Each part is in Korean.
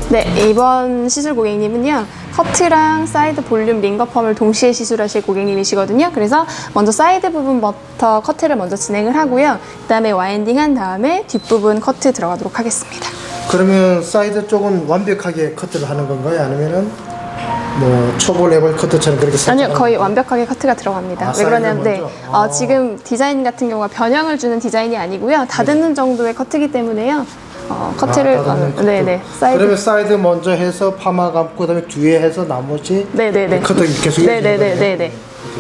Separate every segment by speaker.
Speaker 1: 네, 이번 시술 고객님은요, 커트랑 사이드 볼륨 링거펌을 동시에 시술하실 고객님이시거든요. 그래서 먼저 사이드 부분부터 커트를 먼저 진행을 하고요. 그 다음에 와인딩 한 다음에 뒷부분 커트 들어가도록 하겠습니다.
Speaker 2: 그러면 사이드 쪽은 완벽하게 커트를 하는 건가요? 아니면은 뭐 초보 레벨 커트처럼 그렇게
Speaker 1: 아니요, 거의 완벽하게 커트가 들어갑니다. 왜 그러냐면 지금 디자인 같은 경우가 변형을 주는 디자인이 아니고요. 다듬는 정도의 커트이기 때문에요. 커트를 네네 사이드.
Speaker 2: 그러면 사이드 먼저 해서 파마 감고 그다음에 뒤에 해서 나머지
Speaker 1: 네네네
Speaker 2: 커트 계속
Speaker 1: 네네네네네.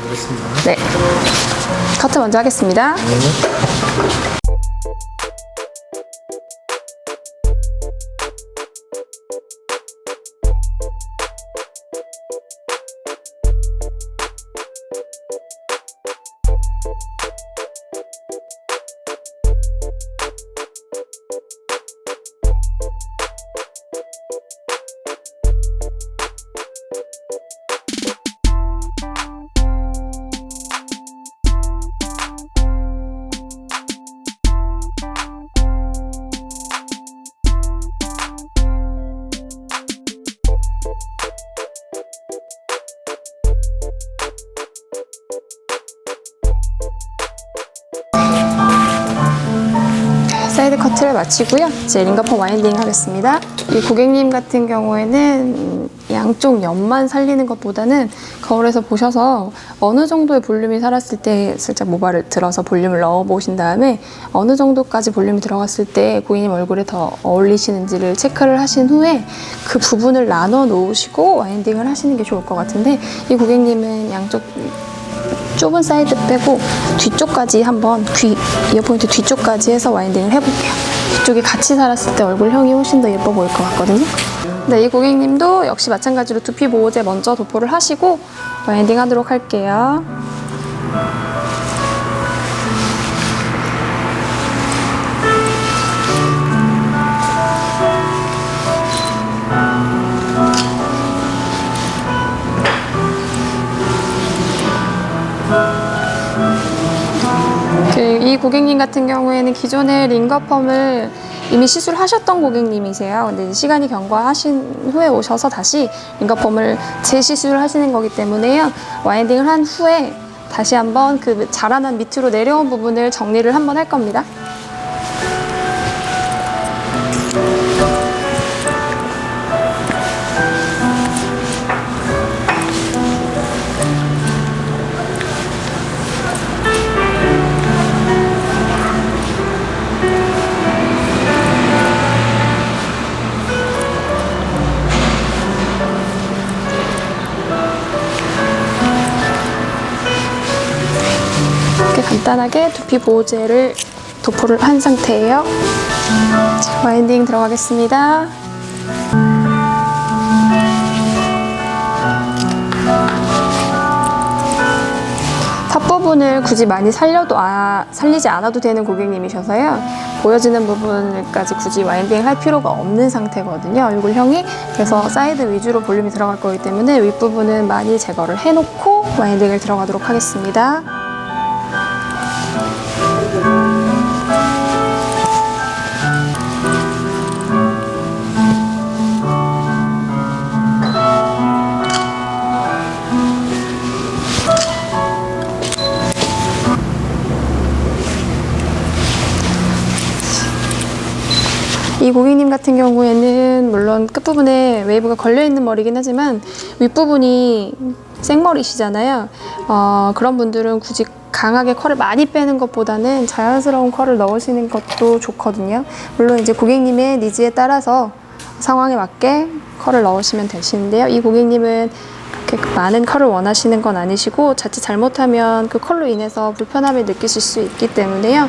Speaker 2: 그렇습니다.
Speaker 1: 네, 커트 먼저 하겠습니다. 사이드 커트를 마치고요. 이제 링거펌 와인딩 하겠습니다. 이 고객님 같은 경우에는 양쪽 옆만 살리는 것보다는 거울에서 보셔서 어느 정도의 볼륨이 살았을 때 살짝 모발을 들어서 볼륨을 넣어 보신 다음에 어느 정도까지 볼륨이 들어갔을 때 고객님 얼굴에 더 어울리시는지를 체크를 하신 후에 그 부분을 나눠 놓으시고 와인딩을 하시는 게 좋을 것 같은데, 이 고객님은 양쪽 좁은 사이드 빼고 뒤쪽까지 한번 이어 포인트 뒤쪽까지 해서 와인딩을 해볼게요. 뒤쪽이 같이 살았을 때 얼굴형이 훨씬 더 예뻐 보일 것 같거든요. 네, 이 고객님도 역시 마찬가지로 두피 보호제 먼저 도포를 하시고 와인딩 하도록 할게요. 이 고객님 같은 경우에는 기존에 링거펌을 이미 시술하셨던 고객님이세요. 근데 시간이 경과하신 후에 오셔서 다시 링거펌을 재시술을 하시는 거기 때문에요. 와인딩을 한 후에 다시 한번 그 자라난 밑으로 내려온 부분을 정리를 한번 할 겁니다. 간단하게 두피 보호제를 도포를 한 상태예요. 자, 와인딩 들어가겠습니다. 탑 부분을 굳이 많이 살리지 않아도 되는 고객님이셔서요. 보여지는 부분까지 굳이 와인딩 할 필요가 없는 상태거든요, 얼굴형이. 그래서 사이드 위주로 볼륨이 들어갈 거기 때문에 윗부분은 많이 제거를 해놓고 와인딩을 들어가도록 하겠습니다. 이 고객님 같은 경우에는 물론 끝부분에 웨이브가 걸려있는 머리긴 하지만 윗부분이 생머리시잖아요. 그런 분들은 굳이 강하게 컬을 많이 빼는 것보다는 자연스러운 컬을 넣으시는 것도 좋거든요. 물론 이제 고객님의 니즈에 따라서 상황에 맞게 컬을 넣으시면 되시는데요. 이 고객님은 그렇게 많은 컬을 원하시는 건 아니시고 자칫 잘못하면 그 컬로 인해서 불편함을 느끼실 수 있기 때문에요.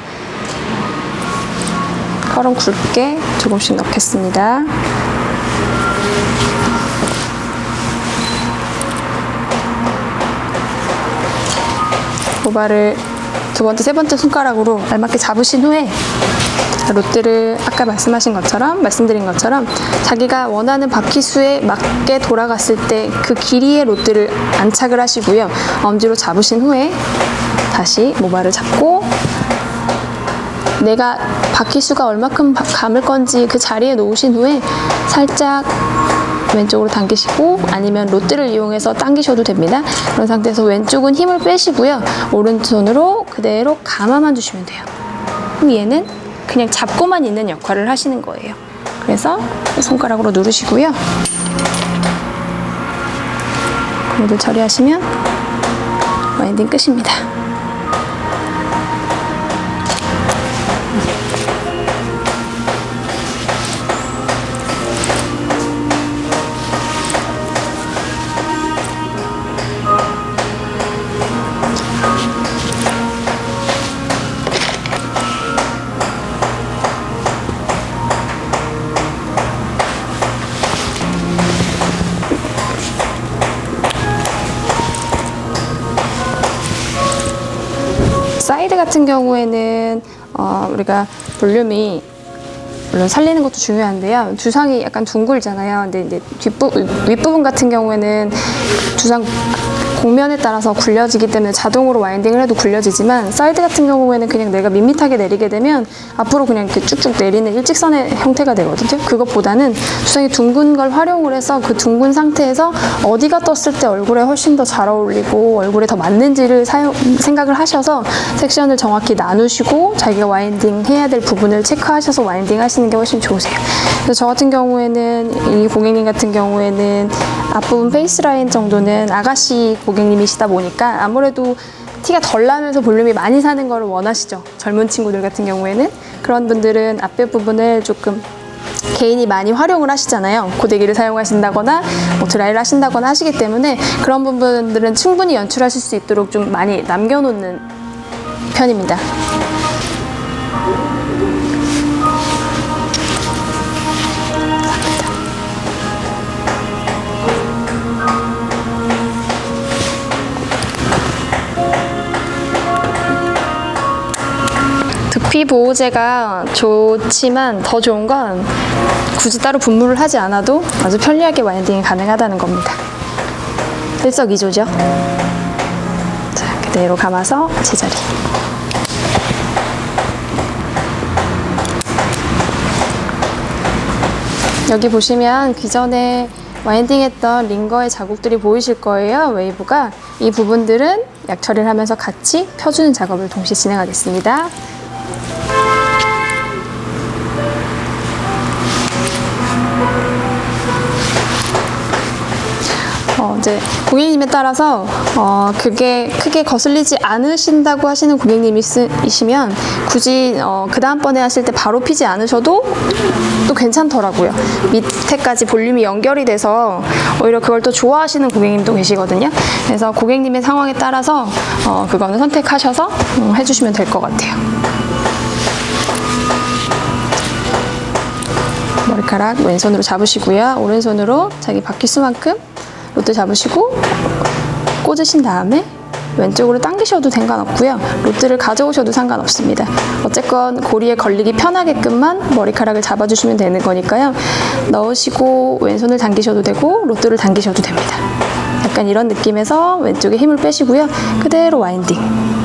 Speaker 1: 컬은 굵게 조금씩 넣겠습니다. 모발을 두 번째, 세 번째 손가락으로 알맞게 잡으신 후에 롯들을 아까 말씀드린 것처럼 자기가 원하는 바퀴수에 맞게 돌아갔을 때 그 길이의 롯들을 안착을 하시고요. 엄지로 잡으신 후에 다시 모발을 잡고 내가 바퀴수가 얼마큼 감을 건지 그 자리에 놓으신 후에 살짝 왼쪽으로 당기시고 아니면 롯들을 이용해서 당기셔도 됩니다. 그런 상태에서 왼쪽은 힘을 빼시고요. 오른손으로 그대로 감아만 주시면 돼요. 그럼 얘는 그냥 잡고만 있는 역할을 하시는 거예요. 그래서 손가락으로 누르시고요. 모두 처리하시면 와인딩 끝입니다. 사이드 같은 경우에는 우리가 볼륨이 물론 살리는 것도 중요한데요. 두상이 약간 둥글잖아요. 근데 이제 윗부분 같은 경우에는 두상 곡면에 따라서 굴려지기 때문에 자동으로 와인딩을 해도 굴려지지만 사이드 같은 경우에는 그냥 내가 밋밋하게 내리게 되면 앞으로 그냥 이렇게 쭉쭉 내리는 일직선의 형태가 되거든요. 그것보다는 두상이 둥근 걸 활용을 해서 그 둥근 상태에서 어디가 떴을 때 얼굴에 훨씬 더 잘 어울리고 얼굴에 더 맞는지를 생각을 하셔서 섹션을 정확히 나누시고 자기가 와인딩 해야 될 부분을 체크하셔서 와인딩 하시는 게 훨씬 좋으세요. 그래서 저 같은 경우에는 이 고객님 같은 경우에는 앞부분 페이스 라인 정도는 아가씨 고객님이시다 보니까 아무래도 티가 덜 나면서 볼륨이 많이 사는 걸 원하시죠. 젊은 친구들 같은 경우에는. 그런 분들은 앞에 부분을 조금 개인이 많이 활용을 하시잖아요. 고데기를 사용하신다거나 뭐 드라이를 하신다거나 하시기 때문에 그런 부분들은 충분히 연출하실 수 있도록 좀 많이 남겨놓는 편입니다. 두피 보호제가 좋지만 더 좋은 건 굳이 따로 분무를 하지 않아도 아주 편리하게 와인딩이 가능하다는 겁니다. 일석이조죠. 자, 그대로 감아서 제자리. 여기 보시면 기존에 와인딩했던 링거의 자국들이 보이실 거예요. 웨이브가. 이 부분들은 약 처리를 하면서 같이 펴주는 작업을 동시에 진행하겠습니다. 이제 고객님에 따라서 그게 크게 거슬리지 않으신다고 하시는 고객님이시면 굳이 그 다음번에 하실 때 바로 피지 않으셔도 또 괜찮더라고요. 밑에까지 볼륨이 연결이 돼서 오히려 그걸 또 좋아하시는 고객님도 계시거든요. 그래서 고객님의 상황에 따라서 그거는 선택하셔서 해주시면 될 것 같아요. 머리카락 왼손으로 잡으시고요. 오른손으로 자기 바퀴수만큼 롯들 잡으시고 꽂으신 다음에 왼쪽으로 당기셔도 상관없고요. 롯들을 가져오셔도 상관없습니다. 어쨌건 고리에 걸리기 편하게끔만 머리카락을 잡아주시면 되는 거니까요. 넣으시고 왼손을 당기셔도 되고 롯들을 당기셔도 됩니다. 약간 이런 느낌에서 왼쪽에 힘을 빼시고요. 그대로 와인딩.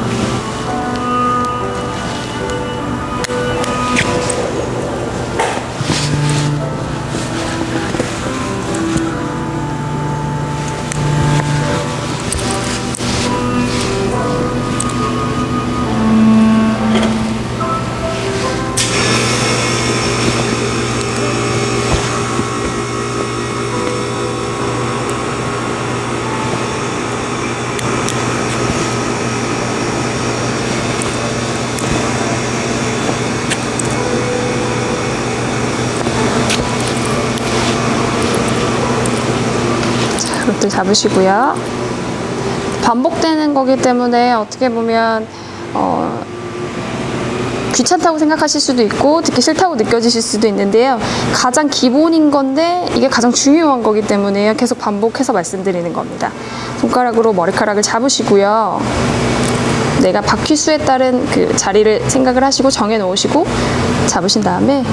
Speaker 1: 롯들 잡으시고요. 반복되는 거기 때문에 어떻게 보면 귀찮다고 생각하실 수도 있고 듣기 싫다고 느껴지실 수도 있는데요. 가장 기본인 건데 이게 가장 중요한 거기 때문에 계속 반복해서 말씀드리는 겁니다. 손가락으로 머리카락을 잡으시고요. 내가 바퀴수에 따른 그 자리를 생각을 하시고 정해 놓으시고 잡으신 다음에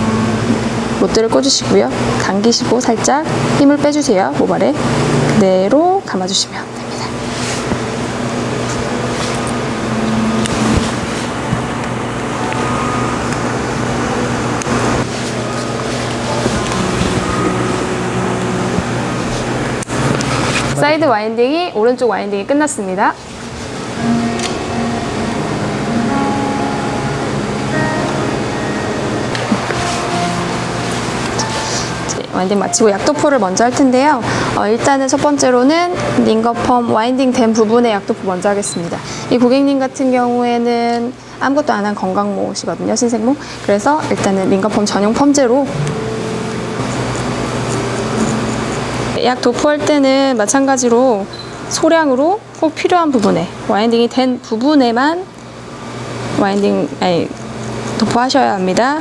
Speaker 1: 롯드를 꽂으시고요. 당기시고 살짝 힘을 빼주세요. 모발에 그대로 감아주시면 됩니다. 사이드 와인딩이 오른쪽 와인딩이 끝났습니다. 와인딩 마치고 약도포를 먼저 할 텐데요. 일단은 첫 번째로는 링거펌 와인딩 된 부분의 약도포 먼저 하겠습니다. 이 고객님 같은 경우에는 아무것도 안 한 건강모시거든요. 신생모. 그래서 일단은 링거펌 전용 펌제로 약 도포할 때는 마찬가지로 소량으로 꼭 필요한 부분에 와인딩이 된 부분에만 도포하셔야 합니다.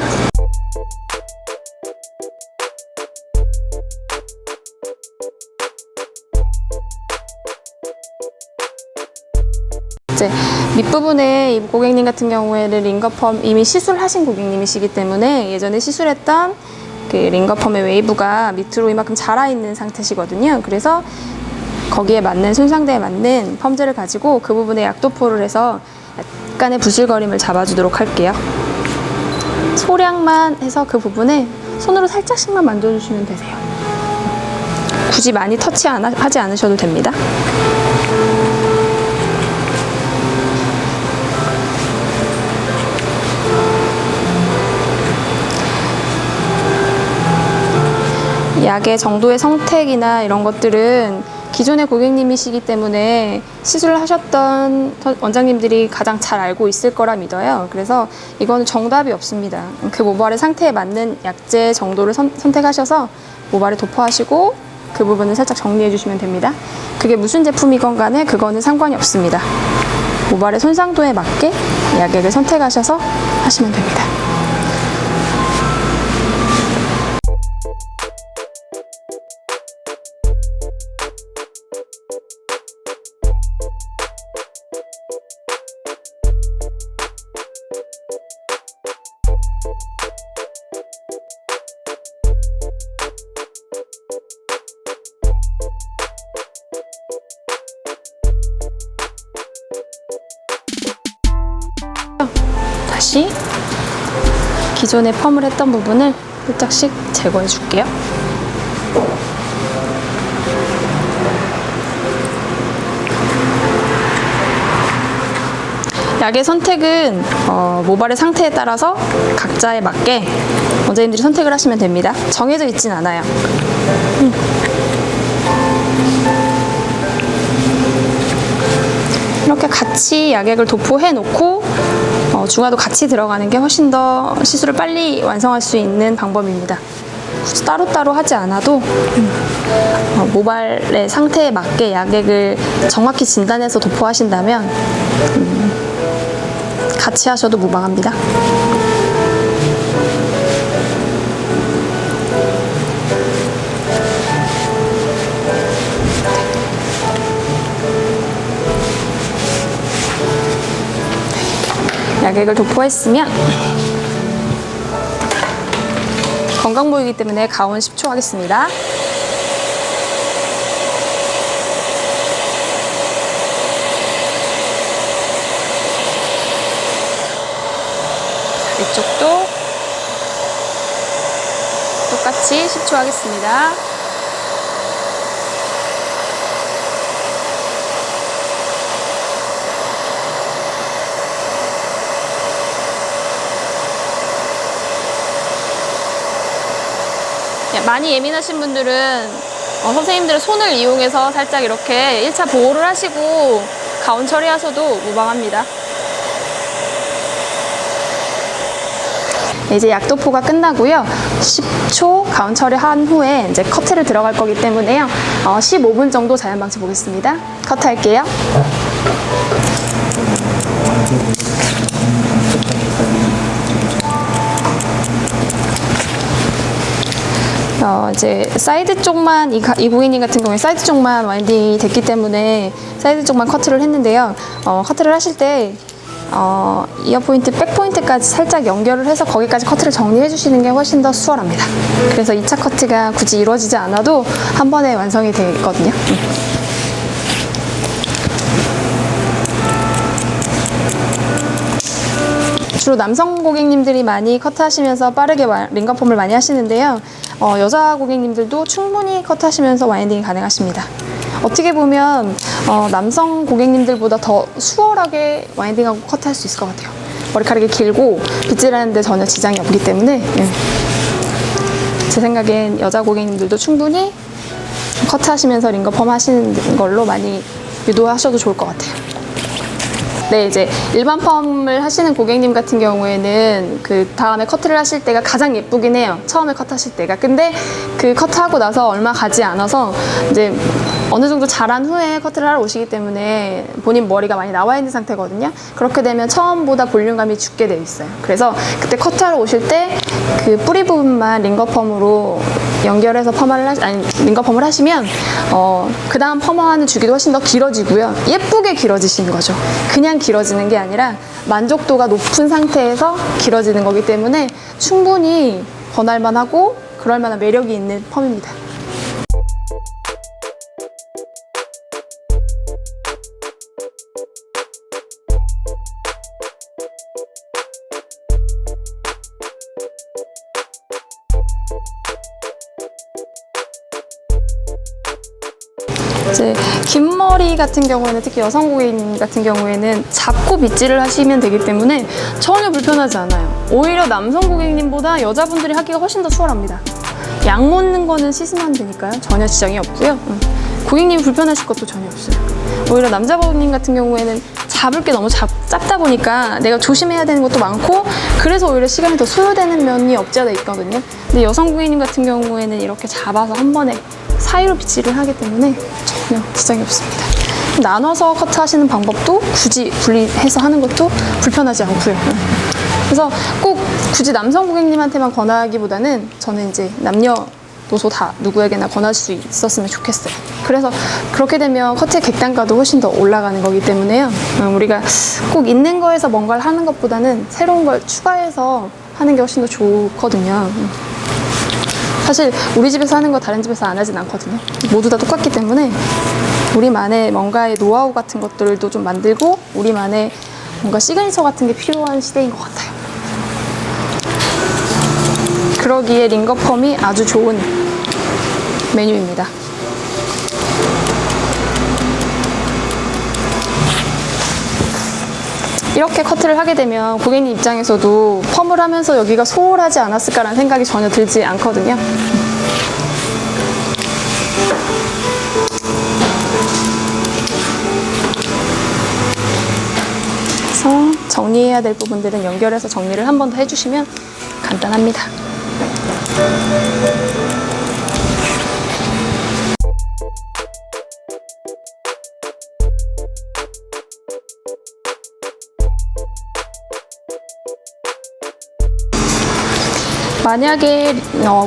Speaker 1: 이제 밑부분에 이 고객님 같은 경우에는 링거펌 이미 시술하신 고객님이시기 때문에 예전에 시술했던 그 링거펌의 웨이브가 밑으로 이만큼 자라있는 상태시거든요. 그래서 거기에 맞는 손상대에 맞는 펌제를 가지고 그 부분에 약도포를 해서 약간의 부슬거림을 잡아주도록 할게요. 소량만 해서 그 부분에 손으로 살짝씩만 만져주시면 되세요. 굳이 많이 터치하지 않으셔도 됩니다. 약의 정도의 성택이나 이런 것들은 기존의 고객님이시기 때문에 시술을 하셨던 원장님들이 가장 잘 알고 있을 거라 믿어요. 그래서 이거는 정답이 없습니다. 그 모발의 상태에 맞는 약제 정도를 선택하셔서 모발에 도포하시고 그 부분을 살짝 정리해 주시면 됩니다. 그게 무슨 제품이건 간에 그거는 상관이 없습니다. 모발의 손상도에 맞게 약액을 선택하셔서 하시면 됩니다. 다시 기존에 펌을 했던 부분을 살짝씩 제거해 줄게요. 약의 선택은 모발의 상태에 따라서 각자에 맞게 원장님들이 선택을 하시면 됩니다. 정해져 있진 않아요. 이렇게 같이 약액을 도포해 놓고 중화도 같이 들어가는 게 훨씬 더 시술을 빨리 완성할 수 있는 방법입니다. 굳이 따로따로 하지 않아도 모발의 상태에 맞게 약액을 정확히 진단해서 도포하신다면 같이 하셔도 무방합니다. 약액을 도포했으면 건강모이기 때문에 가온 10초 하겠습니다. 이쪽도 똑같이 10초 하겠습니다. 많이 예민하신 분들은 선생님들의 손을 이용해서 살짝 이렇게 1차 보호를 하시고 가온 처리하셔도 무방합니다. 이제 약도포가 끝나고요. 10초 가온 처리한 후에 이제 커트를 들어갈 거기 때문에요. 15분 정도 자연방치 보겠습니다. 커트할게요. 이제 사이드 쪽만 이 고객님 같은 경우에 사이드 쪽만 와인딩이 됐기 때문에 사이드 쪽만 커트를 했는데요. 커트를 하실 때 이어 포인트, 백 포인트까지 살짝 연결을 해서 거기까지 커트를 정리해 주시는 게 훨씬 더 수월합니다. 그래서 2차 커트가 굳이 이루어지지 않아도 한 번에 완성이 되거든요. 주로 남성 고객님들이 많이 커트하시면서 빠르게 링거펌을 많이 하시는데요. 여자 고객님들도 충분히 커트하시면서 와인딩이 가능하십니다. 어떻게 보면 남성 고객님들보다 더 수월하게 와인딩하고 커트할 수 있을 것 같아요. 머리카락이 길고 빗질하는데 전혀 지장이 없기 때문에 제 생각엔 여자 고객님들도 충분히 커트하시면서 링거펌 하시는 걸로 많이 유도하셔도 좋을 것 같아요. 네, 이제 일반 펌을 하시는 고객님 같은 경우에는 그 다음에 커트를 하실 때가 가장 예쁘긴 해요. 처음에 커트하실 때가. 근데 그 커트하고 나서 얼마 가지 않아서 이제 어느 정도 자란 후에 커트를 하러 오시기 때문에 본인 머리가 많이 나와 있는 상태거든요. 그렇게 되면 처음보다 볼륨감이 죽게 되어 있어요. 그래서 그때 커트하러 오실 때 그 뿌리 부분만 링거펌으로 연결해서 링거펌을 하시면 그 다음 펌하는 주기도 훨씬 더 길어지고요. 예쁘게 길어지시는 거죠. 그냥 길어지는 게 아니라 만족도가 높은 상태에서 길어지는 거기 때문에 충분히 권할만 하고 그럴 만한 매력이 있는 펌입니다. 이제 긴 머리 같은 경우에는 특히 여성 고객님 같은 경우에는 잡고 빗질을 하시면 되기 때문에 전혀 불편하지 않아요. 오히려 남성 고객님보다 여자분들이 하기가 훨씬 더 수월합니다. 양 놓는 거는 씻으면 되니까요. 전혀 지장이 없고요. 고객님이 불편하실 것도 전혀 없어요. 오히려 남자 고객님 같은 경우에는 잡을 게 너무 짧다 보니까 내가 조심해야 되는 것도 많고 그래서 오히려 시간이 더 소요되는 면이 없지 않아 있거든요. 근데 여성 고객님 같은 경우에는 이렇게 잡아서 한 번에 사이로 빗질을 하기 때문에 전혀 지장이 없습니다. 나눠서 커트하시는 방법도 굳이 분리해서 하는 것도 불편하지 않고요. 그래서 꼭 굳이 남성 고객님한테만 권하기보다는 저는 이제 남녀노소 다 누구에게나 권할 수 있었으면 좋겠어요. 그래서 그렇게 되면 커트의 객단가도 훨씬 더 올라가는 거기 때문에요. 우리가 꼭 있는 거에서 뭔가를 하는 것보다는 새로운 걸 추가해서 하는 게 훨씬 더 좋거든요. 사실 우리 집에서 하는 거 다른 집에서 안 하진 않거든요. 모두 다 똑같기 때문에 우리만의 뭔가의 노하우 같은 것들도 좀 만들고 우리만의 뭔가 시그니처 같은 게 필요한 시대인 것 같아요. 그러기에 링거펌이 아주 좋은 메뉴입니다. 이렇게 커트를 하게 되면 고객님 입장에서도 펌을 하면서 여기가 소홀하지 않았을까라는 생각이 전혀 들지 않거든요. 그래서 정리해야 될 부분들은 연결해서 정리를 한 번 더 해주시면 간단합니다. 만약에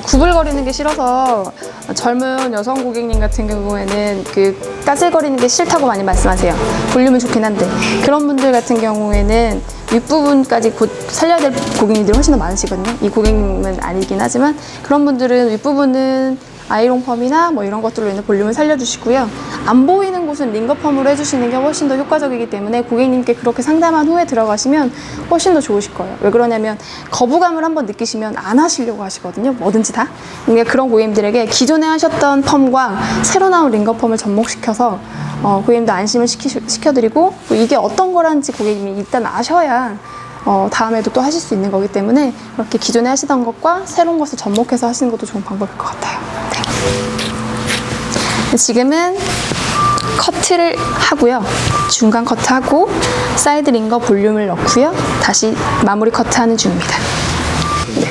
Speaker 1: 구불거리는 게 싫어서 젊은 여성 고객님 같은 경우에는 그 까슬거리는 게 싫다고 많이 말씀하세요. 볼륨은 좋긴 한데 그런 분들 같은 경우에는 윗부분까지 곧 살려야 될 고객님들이 훨씬 더 많으시거든요. 이 고객님은 아니긴 하지만 그런 분들은 윗부분은 아이롱 펌이나 뭐 이런 것들로 인해 볼륨을 살려주시고요. 안 보이는 곳은 링거 펌으로 해주시는 게 훨씬 더 효과적이기 때문에 고객님께 그렇게 상담한 후에 들어가시면 훨씬 더 좋으실 거예요. 왜 그러냐면 거부감을 한번 느끼시면 안 하시려고 하시거든요. 뭐든지 다. 그러니까 그런 고객님들에게 기존에 하셨던 펌과 새로 나온 링거 펌을 접목시켜서 고객님도 안심을 시켜드리고 이게 어떤 거라는지 고객님이 일단 아셔야 다음에도 또 하실 수 있는 거기 때문에 그렇게 기존에 하시던 것과 새로운 것을 접목해서 하시는 것도 좋은 방법일 것 같아요. 네. 지금은 커트를 하고요. 중간 커트하고 사이드 링거 볼륨을 넣고요. 다시 마무리 커트하는 중입니다. 네.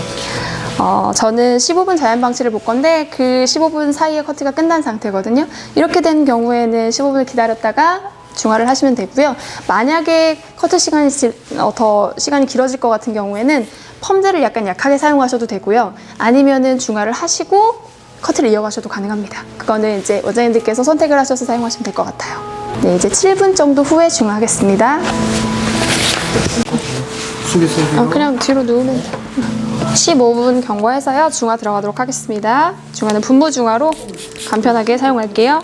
Speaker 1: 저는 15분 자연 방치를 볼 건데 그 15분 사이에 커트가 끝난 상태거든요. 이렇게 된 경우에는 15분을 기다렸다가 중화를 하시면 되고요. 만약에 커트 시간이 더 시간이 길어질 것 같은 경우에는 펌들을 약간 약하게 사용하셔도 되고요. 아니면은 중화를 하시고 커트를 이어가셔도 가능합니다. 그거는 이제 원장님들께서 선택을 하셔서 사용하시면 될 것 같아요. 네, 이제 7분 정도 후에 중화하겠습니다. 그냥 뒤로 누우면 돼요. 15분 경과해서요. 중화 들어가도록 하겠습니다. 중화는 분무 중화로 간편하게 사용할게요.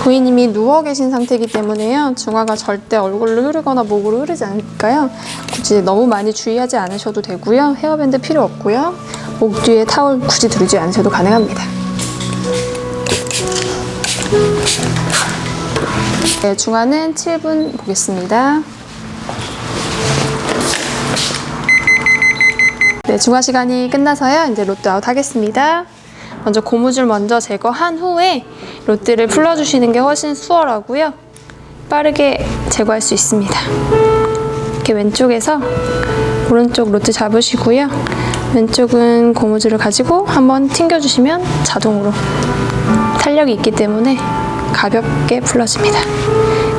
Speaker 1: 고객님이 누워 계신 상태이기 때문에요. 중화가 절대 얼굴로 흐르거나 목으로 흐르지 않으니까요. 굳이 너무 많이 주의하지 않으셔도 되고요. 헤어밴드 필요 없고요. 목 뒤에 타올 굳이 두르지 않으셔도 가능합니다. 네, 중화는 7분 보겠습니다. 네, 중화 시간이 끝나서요. 이제 로트 아웃 하겠습니다. 먼저 고무줄 먼저 제거한 후에 로트를 풀어주시는 게 훨씬 수월하고요. 빠르게 제거할 수 있습니다. 이렇게 왼쪽에서 오른쪽 로트 잡으시고요. 왼쪽은 고무줄을 가지고 한번 튕겨주시면 자동으로 탄력이 있기 때문에 가볍게 풀어집니다.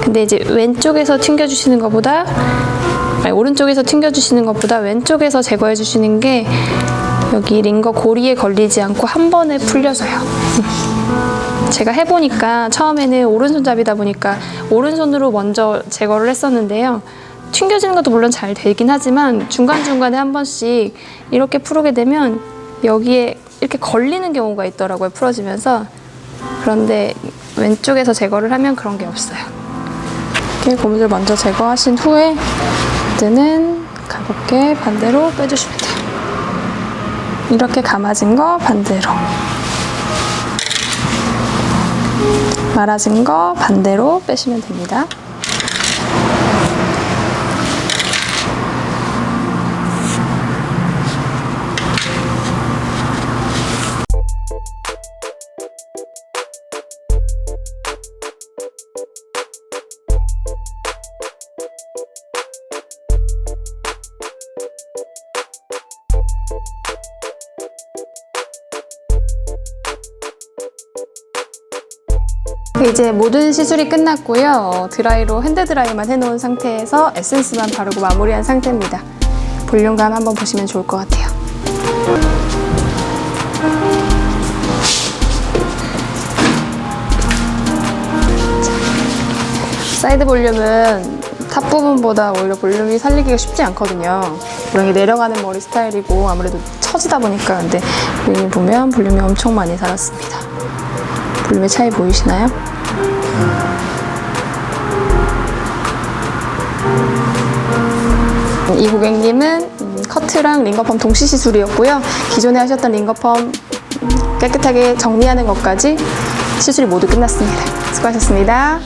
Speaker 1: 근데 이제 왼쪽에서 튕겨주시는 것보다 오른쪽에서 튕겨주시는 것보다 왼쪽에서 제거해 주시는 게 여기 링거 고리에 걸리지 않고 한 번에 풀려져요. 제가 해보니까 처음에는 오른손잡이다 보니까 오른손으로 먼저 제거를 했었는데요. 튕겨지는 것도 물론 잘 되긴 하지만 중간중간에 한 번씩 이렇게 풀게 되면 여기에 이렇게 걸리는 경우가 있더라고요. 풀어지면서. 그런데 왼쪽에서 제거를 하면 그런 게 없어요. 이렇게 고무줄 먼저 제거하신 후에 이제는 가볍게 반대로 빼주시면 돼요. 이렇게 감아진 거 반대로, 말아진 거 반대로 빼시면 됩니다. 이제 모든 시술이 끝났고요. 드라이로 핸드 드라이만 해놓은 상태에서 에센스만 바르고 마무리한 상태입니다. 볼륨감 한번 보시면 좋을 것 같아요. 사이드 볼륨은 탑 부분보다 오히려 볼륨이 살리기가 쉽지 않거든요. 고양이 내려가는 머리 스타일이고 아무래도 처지다 보니까. 근데 여기 보면 볼륨이 엄청 많이 살았습니다. 볼륨의 차이 보이시나요? 이 고객님은 커트랑 링거펌 동시 시술이었고요. 기존에 하셨던 링거펌 깨끗하게 정리하는 것까지 시술이 모두 끝났습니다. 수고하셨습니다.